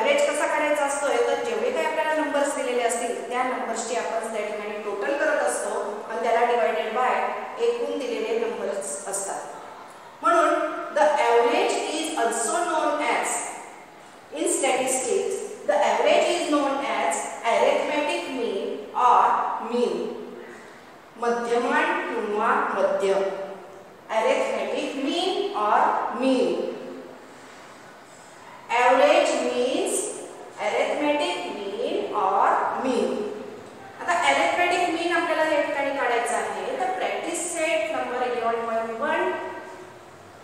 Average कसा करायचा असतोय तर जेवढे काही आपल्याला नंबर्स दिलेले असतील त्या नंबर्सची आपण त्या ठिकाणी टोटल करत असतो आणि त्याला डिवायडेड बाय एकूण दिलेले नंबर्स असतात. म्हणून the average is also known as in statistics the average is known as arithmetic mean or mean. मध्यमान किंवा मध्य. Arithmetic mean or mean. Average means arithmetic mean or mean. आता arithmetic mean आपल्याला या ठिकाणी काढायचा आहे. तर practice set number 11.1.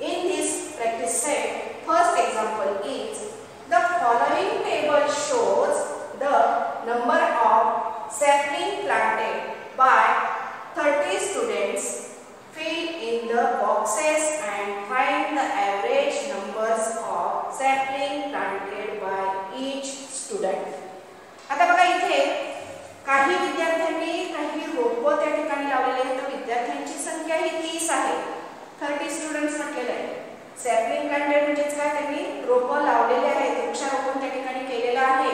In this practice set, first example is the following table shows the number of sapling planted by 30 students. Fill in the boxes and find the average numbers of sapling planted by each student. आता बघा इथे काही विद्यार्थ्यांनी काही रोपं त्या ठिकाणी लावलेले आहेत. तर विद्यार्थ्यांची संख्या ही 30 आहे. 30 स्टुडंट्स म्हटलेले आहे. सॅपलिंग प्लांटेड म्हणजेच काय त्यांनी रोपं लावलेले आहेत. वृक्षारोपण त्या ठिकाणी केलेलं आहे.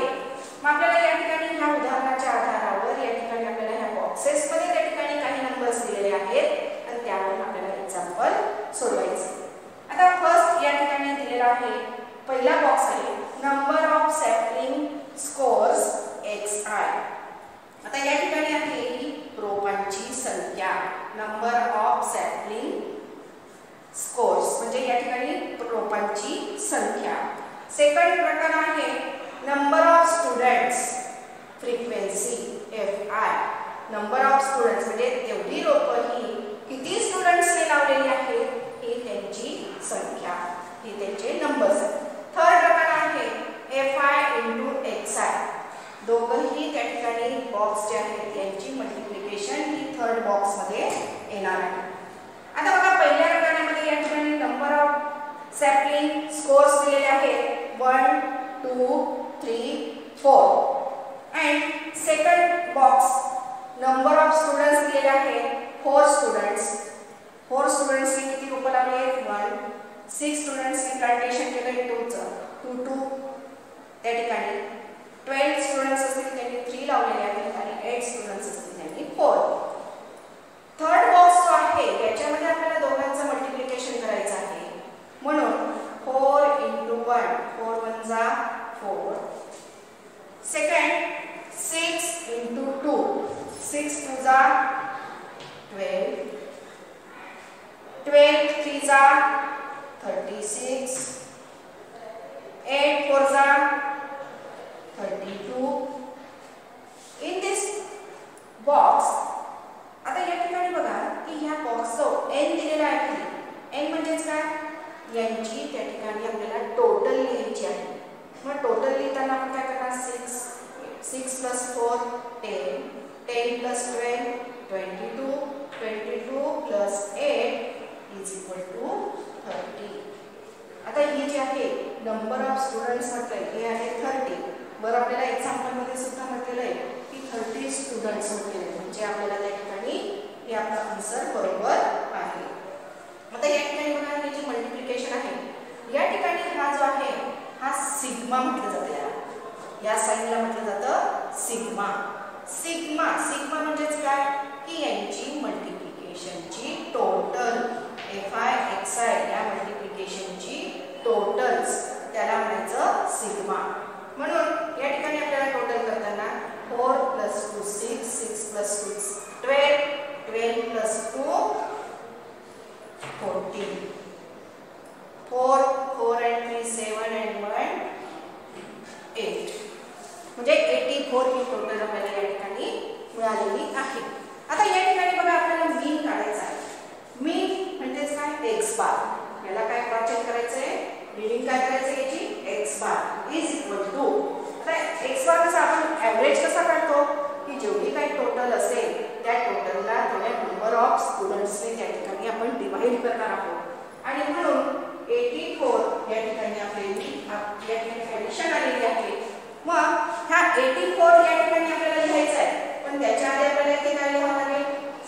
मग आपल्याला या ठिकाणी ह्या उदाहरणाच्या आधारावर या ठिकाणी आपल्याला ह्या बॉक्सेस मध्ये त्या ठिकाणी काही नंबर्स दिलेले आहेत आणि त्यावरून आपल्याला एक्झाम्पल सोडवायचं. आता फर्स्ट या ठिकाणी दिलेला आहे पहिला बॉक्स आहे number of sapling scores XI. आता या ठिकाणी आहे ही रोपांची संख्या. नंबर ऑफ सॅपलिंग स्कोर्स म्हणजे या ठिकाणी रोपांची संख्या. सेकंड प्रकार आहे number of students frequency FI. Number of students म्हणजे तेवढी रोपं ही किती स्टुडंट्सने लावलेली आहेत ही त्यांची संख्या, ही त्यांचे नंबर्स आहेत. थर्ड प्रकार आहे FI × XI. दोघंही त्या ठिकाणी बॉक्स जे आहेत त्यांची मल्टिप्लिकेशन ही थर्ड बॉक्स मध्ये येणार आहे. आता बघा पहिल्या प्रकारामध्ये या ठिकाणी नंबर ऑफ सॅपलिंग स्कोर्स दिलेले आहेत 1 2 3 4 and second box number of students दिलेले आहेत 4 स्टुडंट्स. 4 स्टुडंट्सने किती रोपं लावली आहेत 1. 6 स्टुडंट्सने प्लांटेशन केलं 2 2 त्या ठिकाणी 12 स्टुडंट्स असतील त्यांनी 3 लावलेले आहेत आणि 8 स्टुडंट्स असतील त्यांनी 4. थर्ड बॉक्स जो आहे याच्यामध्ये आपल्याला दोघांचं मल्टिप्लिकेशन करायचं आहे. म्हणून 4 × 1 4 1 जा 4. सेकंड 6 × 2 6 2 जा 12. 12 3 जा 36. 8 4 जा 32. In this box आता या ठिकाणी बघा की ह्या बॉक्सचा n दिलेला आहे. n म्हणजेच काय यांची त्या ठिकाणी आपल्याला टोटल लिहायची आहे. मग टोटल लिहिताना आपण काय करणार 6 + 4 10 10 + 12 22 22 + 8 = 30. आता ही जी आहे नंबर ऑफ स्टुडंट्स म्हटलंय हे आहे 30. बरं आपल्याला एक्झाम्पल मध्ये सुद्धा म्हटलेलं आहे की 30 स्टुडंट्स म्हटलेले म्हणजे आपल्याला त्या ठिकाणी हे आपला आन्सर बरोबर आहे. आता या ठिकाणी बघा हे जे मल्टिप्लिकेशन आहे या ठिकाणी हा जो आहे हा सिग्मा म्हटलं जातं. या साइनला म्हटलं जातं सिग्मा. सिग्मा सिग्मा म्हणजेच काय की यांची मल्टिप्लिकेशनची टोटल FI XI या मल्टिप्लिकेशनची टोटल्स त्याला म्हणायचं सिग्मा. म्हणून या ठिकाणी आपल्याला टोटल करताना 4 + 2 6 6 + 2 12 12 + 2 14 4 4 and 3 7 and 1 8 म्हणजे 84 ही टोटल आपल्याला या ठिकाणी मिळालेली आहे. आता या ठिकाणी बघा आपल्याला मीन काढायचा आहे. मीन म्हणजेच काय x बार. याला काय वाचन करायचंय रीडिंग काय करायचं याची x bar is equal to. आता x बार कसा आपण ॲव्हरेज कसा काढतो की जेवढी काही टोटल असेल त्या टोटलला थोड्या नंबर ऑफ स्टुडंट्सने त्या ठिकाणी आपण डिवाइड करणार आहोत आणि म्हणून 84 या ठिकाणी आपली या ठिकाणी ॲडिशन आलेली आहे. मग ह्या 84 या ठिकाणी आपल्याला लिहायचं आहे पण त्याच्या आधी आपल्याला इथे काय लिहावं लागेल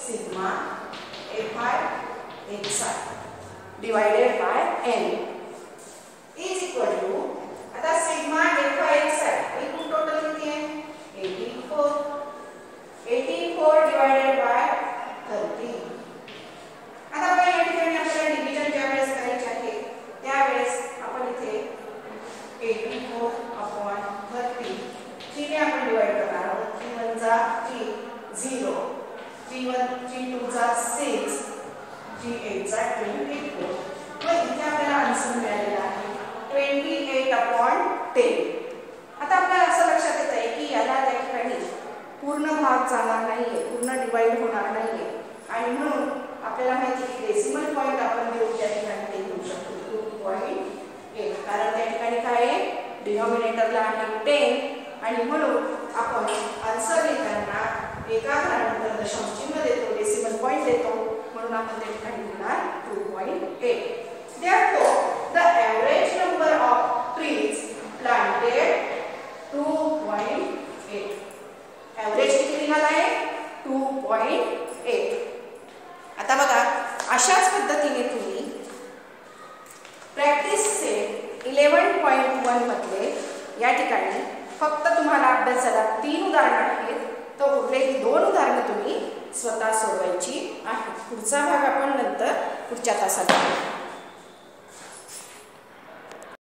sigma FI XI divided by n is equal to. आता सिग्मा FI XI 24/30 3 ने आपण डिवाइड करणार आहोत. 3 1 जा 3 0 3 2 जा 6 3 8 जा 24. मग इथे आपल्याला आन्सर मिळालेला आहे 28/10. आता आपल्याला असं लक्षात येत आहे की याला त्या ठिकाणी पूर्ण भाग जाणार नाहीये, पूर्ण डिवाइड होणार नाहीये आणि म्हणून आपल्याला माहिती की डेसिमल पॉइंट आपण देऊ त्या ठिकाणी ते घेऊ शकतो 2.8. कारण त्या ठिकाणी काय आहे, डिनॉमिनेटरला आहे 10 आणि म्हणून आपण आन्सर लिहिताना एका घरानंतर दशांशचिन्ह देतो, डेसिमल पॉइंट देतो, म्हणून आपण त्या ठिकाणी लिहिणार 2.8. Therefore, the average number of trees planted 2.8. Average किती निघाला आहे 2.8. आता बघा अशाच पद्धतीने तुम्ही प्रॅक्टिस सेट 11.1 मध्ये या ठिकाणी फक्त तुम्हाला अभ्यासाला 3 उदाहरणं आहेत, तर उरलेली 2 उदाहरणं तुम्ही स्वतः सोडवायची आहेत. पुढचा भाग आपण नंतर पुढच्या तासात